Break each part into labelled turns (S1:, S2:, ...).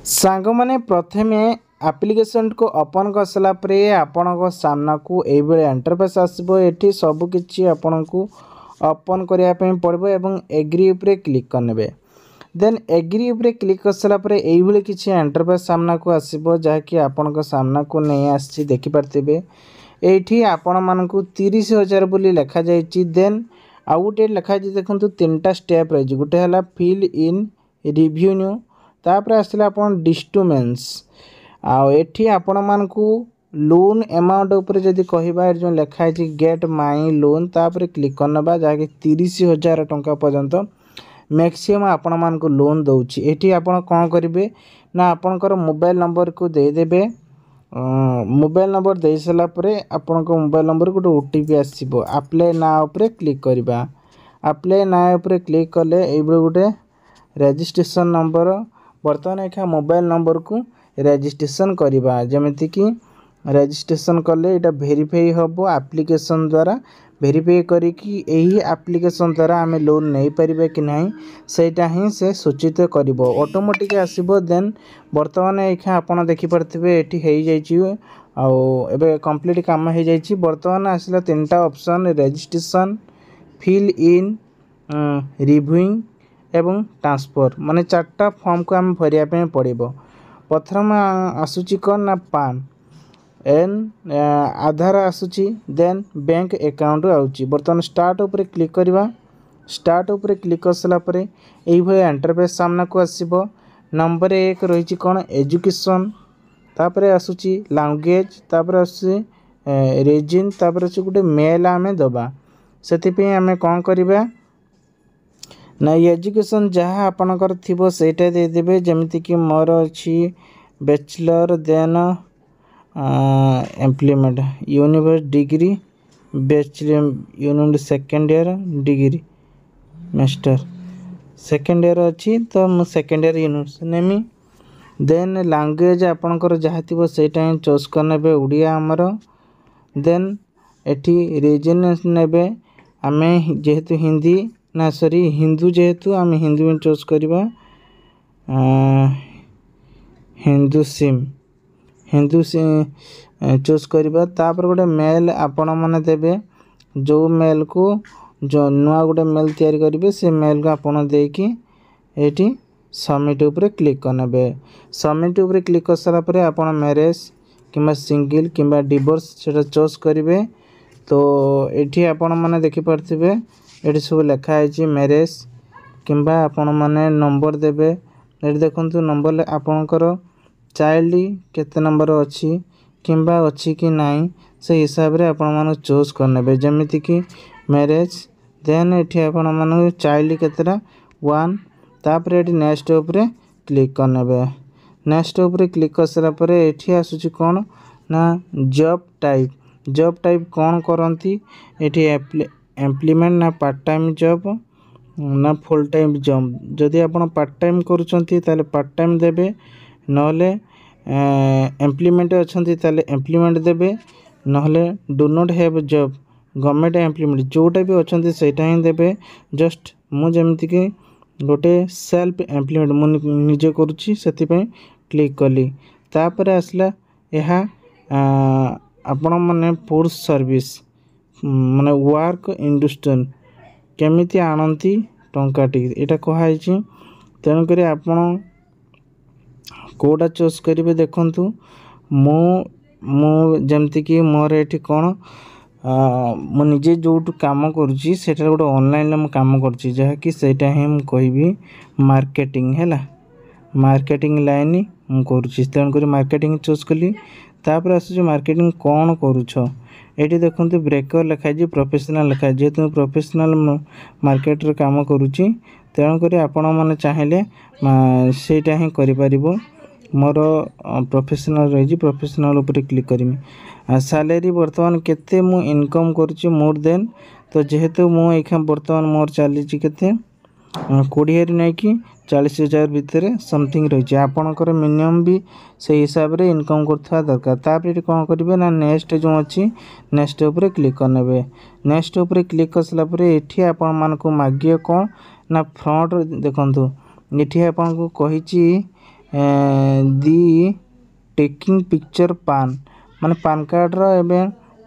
S1: सांग माने प्रथमे एप्लिकेशन को ओपन कर सारा आपण सामना को ये इंटरफेस आसो। ये सबकि आपण को ओपन करने पड़ो एवं एग्री उपरे क्लिक करने। देन एग्री उपरे क्लिक कर सारा ये किसी इंटरफेस सामना को आसो जहाँकि आपण सामना को नहीं आसी देखिपारे। ये आपण मानक 30,000 बोली लिखा जाइए। देन आउ गोटे लिखाई देखो 3टा स्टेप रही। गोटे है फिल इन रिव्यू तापर आसला आपण डिस्टूमेंस आठी आपण मानकू लोन अमाउंट उपर जदि कहबा जो लिखाई गेट माई लोन तापर क्लिक करना जहाँकि 30,000 टंका पर्यंत मैक्सिमम आपण मानकू लोन दौची। एठी आपण कौन करेंगे ना आपणकर मोबाइल नंबर को देदेवे। मोबाइल नंबर दे सारा आपण मोबाइल नंबर गोटे ओटीपी आसो। अप्लाई ना उपरे क्लिक करवा। अप्लाई ना उपरे क्लिक कले ये गोटे रजिस्ट्रेशन नंबर बर्तमान एक मोबाइल नंबर को रजिस्ट्रेशन करवा। जमीती कि रजिस्ट्रेशन कले यहाँ वेरीफाई हम एप्लिकेशन द्वारा वेरीफाई करी यही एप्लिकेशन द्वारा आम लोन नहीं पारे कि नहीं सेटा ही से सूचित कर ऑटोमेटिक आसो। देन बर्तमान यहाँ आपड़ देखिपारे ये आए कंप्लीट काम हो जाए। बर्तमान आसला 3टा option registration fill in reviewing एवं ट्रांसफर माने 4टा फॉर्म को आम भरिया पड़ो। प्रथम आसूची कौन ना पान एन आधार आसूची। देन बैंक अकाउंट आउची। बर्तमान स्टार्ट उपरे क्लिक करवा। स्टार्ट उपरे क्लिक कर सारा ये इंटरफेस सामना को आसो। नंबर 1 रही कौन एजुकेशन तापर आसूची लैंग्वेज तापर आसूची रीजन तापर आसूची गोटे मेल आम दबा। से आम कौन करवा ना एजुकेशन जहाँ आपणकर थी सेटा देदेवे। जमीती कि मोर अच्छी bachelor then employment university degree bachelor university second year degree master second year अच्छी तो मु सेकेंड ईयर यूनिवर्सिटी नेमी। देन लैंग्वेज आपणकर जहाँ थी सेटा ही चॉइस करने ओडिया आमर। देन एटी रीजन ने आम जेहेतु हिंदी ना सॉरी हिंदू जेहेतु आम हिंदू में चूज करवा। हिंदू सिम चूज करवा। तापर गोटे मेल आपण मैंने देवे जो मेल को जो नुआ गोटे मेल तैयारी करेंगे से मेल को आपड़ देकी ये सबमिट उपरे क्लिक करने। सबमिट उपरे क्लिक कर सारा आप मैरेज कि सिंगल कि डिवोर्स से चॉइस करेंगे। तो ये आपण मैंने देखिपारे ये सब लिखाई मैरेज कि आपण मैंने नंबर देवे। ये देखो नंबर आपणकर चाइल्ड केते नंबर अच्छी कि अच्छी कि नहीं से हिसाब से आपण मान चूज करने। जमीती कि मैरेज देन ये आपण मान चाइल्ड केतेटा 1 तापर ये नेक्स्ट उपरे क्लिक करने। नेक्स्ट उपरे क्लिक कर सारा ये आसूची कौन ना जॉब टाइप कौन करती ये एम्प्लॉयमेंट ना पार्ट टाइम जॉब ना फुल टाइम जॉब। जदि आप पार्ट टाइम करुँचे ताले पार्ट टाइम देवे नहले एम्प्लॉयमेंट अच्छा एम्प्लॉयमेंट देवे नहले do not have job government employment जोटा भी अच्छा सेटा ही देवे। जस्ट मुझे कि गोटे सेल्फ एम्प्लॉयमेंट मुझे करुच्ची से क्लिक कली। तापर आसला यह आपण मैंने फोर्स सर्विस माने वर्क इंडस्ट्री केमिति आणती टंकाटी यहाँ कहुई। तेणुक आपण कोटा चूज करेंगे देखु जमती कि मोर ये कौन मुझे जो कम करुँची गोटे ऑनलाइन कम करुँची जहाँकि सेटा ही मुझे कहबी मार्केटिंग है मार्केटिंग लाइन मुझे तेणुक मार्केटिंग चूज कली। तापर आस मार्केटिंग कौन करुछ ये देखो ब्रेकर लिखाई प्रोफेशनल लिखाई जेहेतु प्रोफेशनल मार्केट रे काम करुच्ची तेणुक आपण मैंने चाहिए सेटा ही कर मोर प्रोफेशनल रही प्रोफेशनल उपर क्लिक करी। सैलरी बर्तमान केते मु इनकम करुच्ची मोर देन तो जेहेतु मुझे बर्तमान मोर चली केते 20 नहीं कि 40,000 भितर समथिंग रही। आपणकर मिनिमम भी से हिसाब रे इनकम करथवा दरकार। तापर कौन करेंगे ना नेक्स्ट जो अच्छी नेक्स्ट उपरे क्लिक करने। नेक्स्ट उपरे क्लिक कर सारा ये आपण मानक मागिए कौन ना फ्रंट देखु ये आपन को कही दी टेकिंग पिक्चर पान माने पान कार्ड रो एबे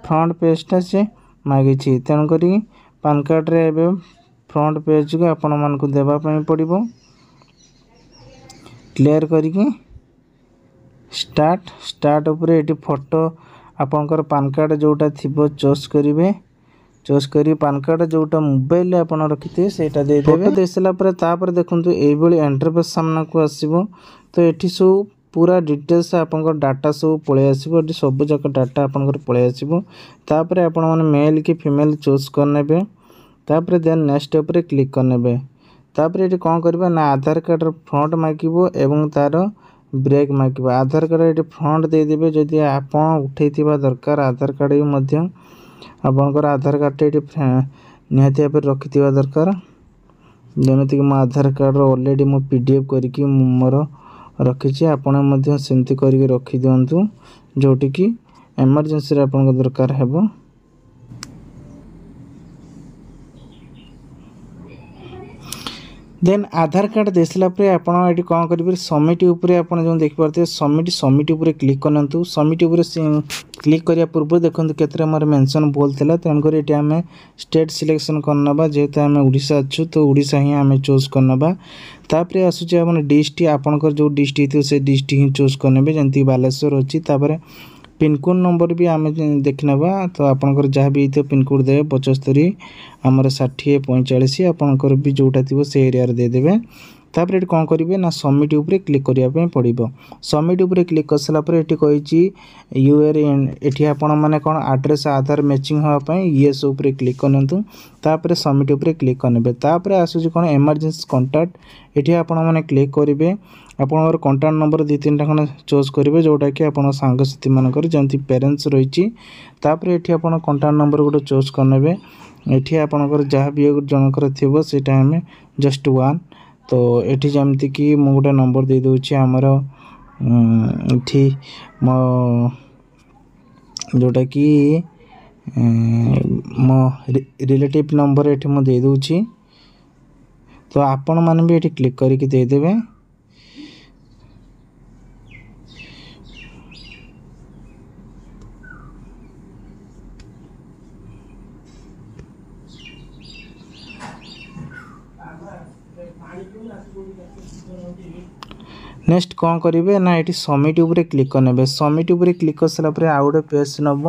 S1: फ्रंट पेजटा से मागिछि तेणुक पान कार्ड रे एबे फ्रंट पेज को आपण मानकु देबा पई पड़िबो क्लियर करिके स्टार्ट उपरे एटी फोटो आपनकर पान कार्ड जोटा थिबो चॉइस करिवे चॉइस करी पान कार्ड जोटा मोबाइल आपण रखिते सेटा दे देबे फोटो देसला परे तापर देखंतु एई बळी इंटरफेस सामना को आसीबो तो एठी सब पूरा डिटेल्स आपनकर डाटा सब पळे आसीबो एठी सब जक डाटा आपनकर पळे आसीबो तापर आपण माने मेल की फीमेल चॉइस करनेबे तापर देन नेक्स्ट उपरे क्लिक करनेबे तापर एठी कोन करबा ना आधार कार्ड फ्रंट मागिबो एवं तार ब्रेक मागिबो आधार कार्ड एठी फ्रंट दे देबे जदि आपण उठैतिबा दरकार आधार कार्ड भी मध्य आपनकर आधार कार्ड एठी निहाती पर रखितिबा दरकार जेमति कि म आधार कार्ड ऑलरेडी मो पीडीएफ करके मोर रखिछि आपण मध्य सेमति करके रखि दियंतु जोटी कि इमरजेंसी रे आपन दरकार हेबो देन आधार कार्ड देसला परे आपण एटी कोन करबे सबमिट ऊपर आपण जो देख पारते सबमिट ऊपर क्लिक करनतु सबमिट ऊपर क्लिक करिया पूर्व देखंतु केतरे हमर मेंशन बोलतेला तेन कर एटी हमें स्टेट सिलेक्शन करनबा जेते हमें ओडिसा अछु तो ओडिसा ही हमें चूज करनबा तापरे आसु जे अपन डिस्ट्रिक्ट आपनकर जो डिस्ट्रिक्ट हितो से डिस्ट्रिक्ट ही चूज करनेबे जंती बालेश्वर अछि तापरे पिन कोड नंबर भी आम देखनेबा तो आपनकर जहाँ भी तो पिन कोड देवे 75 आमर 60 45 आपनकर भी जोटा थिबो से एरिया रे दे देबे तापर एटी कोन करिवे ना सबमिट ऊपर क्लिक करिया पे पड़िबो सबमिट ऊपर क्लिक करसला पर एटी कहिछि यूआर एटी आपण माने कोन एड्रेस आधार मैचिंग होआ पई यस ऊपर क्लिक करनतु तापर सबमिट ऊपर क्लिक करनेबे तापर आसुछि कोन इमरजेंसी कांटेक्ट एटी आपण माने क्लिक करिवे आपनकर कांटेक्ट नंबर 2-3टा खन चूज करिवे जोटा कि आपण संग साथी मानकर जंती पेरेंट्स रहिछि तापर एटी आपण कांटेक्ट नंबर गोटे चूज करनेबे एटी आपनकर जहाँ भी जनकर थिबो सेटा हमें जस्ट 1 तो एटी जमती कि मु गोटे नंबर दे दोछि हमर एठी मो जोटा कि मो रिलेटिव नंबर एठी मु दे दोछि तो आपण माने भी एठी क्लिक करके दे देबे नेक्स्ट कौन करेंगे ना ये सबमिट ऊपर क्लिक करने सबमिट ऊपर क्लिक कर सारा पर आउ गए पेज नब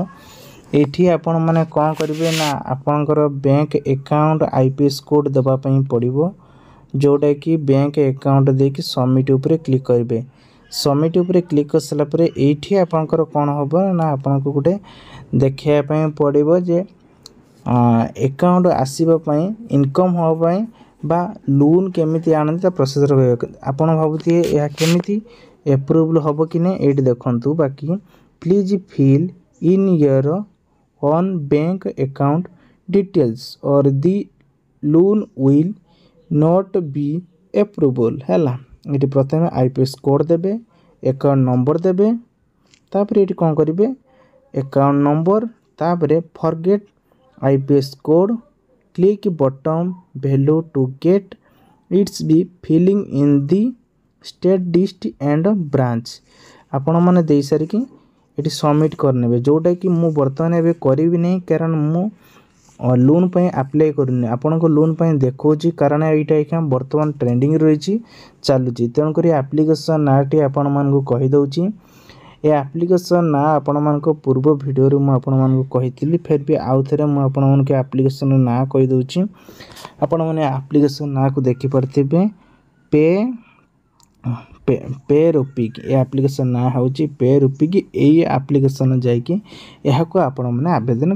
S1: ये आपण मैंने कौन करेंगे ना आपणकर बैंक अकाउंट आईपीएस कोड देवाई पड़ो जोटा कि बैंक अकाउंट देकी सबमिट ऊपर क्लिक करेंगे सबमिट ऊपर क्लिक कर सारा पर ये आपणकर कौन हम ना आपन को गोटे देखापी पड़ो जे अकाउंट आसवाई इनकम हाँपाई बा लोन केमिति आनंदी प्रोसेस आपण भाबुती या केमिति अप्रूवल हबो कि नहीं एट देखंतु बाकी please fill in your own bank account details और the loan will not be approval हैला ये प्रथम आईपीएस कोड देबे अकाउंट नंबर देबे तापर ये कौन करेंगे अकाउंट नंबर तापर forget IPS code click bottom value to get its be filling in the state district and branch आपण माने दे सारी कि एटी सबमिट करनेबे जोटा कि मु वर्तमान एबे करिवि नै कारण मु लोन पय अप्लाई करनी आपण को लोन पय देखौची कारण एटा एका वर्तमान ट्रेंडिंग रहिची चालुची तेन करी एप्लीकेशन नाटी आपण मान को कहि दउची ए एप्लीकेशन ना आपण मान को पूर्व वीडियो रे मु आपण मान को कहितली फिर भी आउ थरे मु आपण मान के एप्लीकेशन ना कहि दउची आपण माने एप्लीकेशन ना को देखि परथिबे पे रुपीक ए एप्लीकेशन ना होची पे रुपीक ए एप्लीकेशन जाई कि एहा को आपण माने आवेदन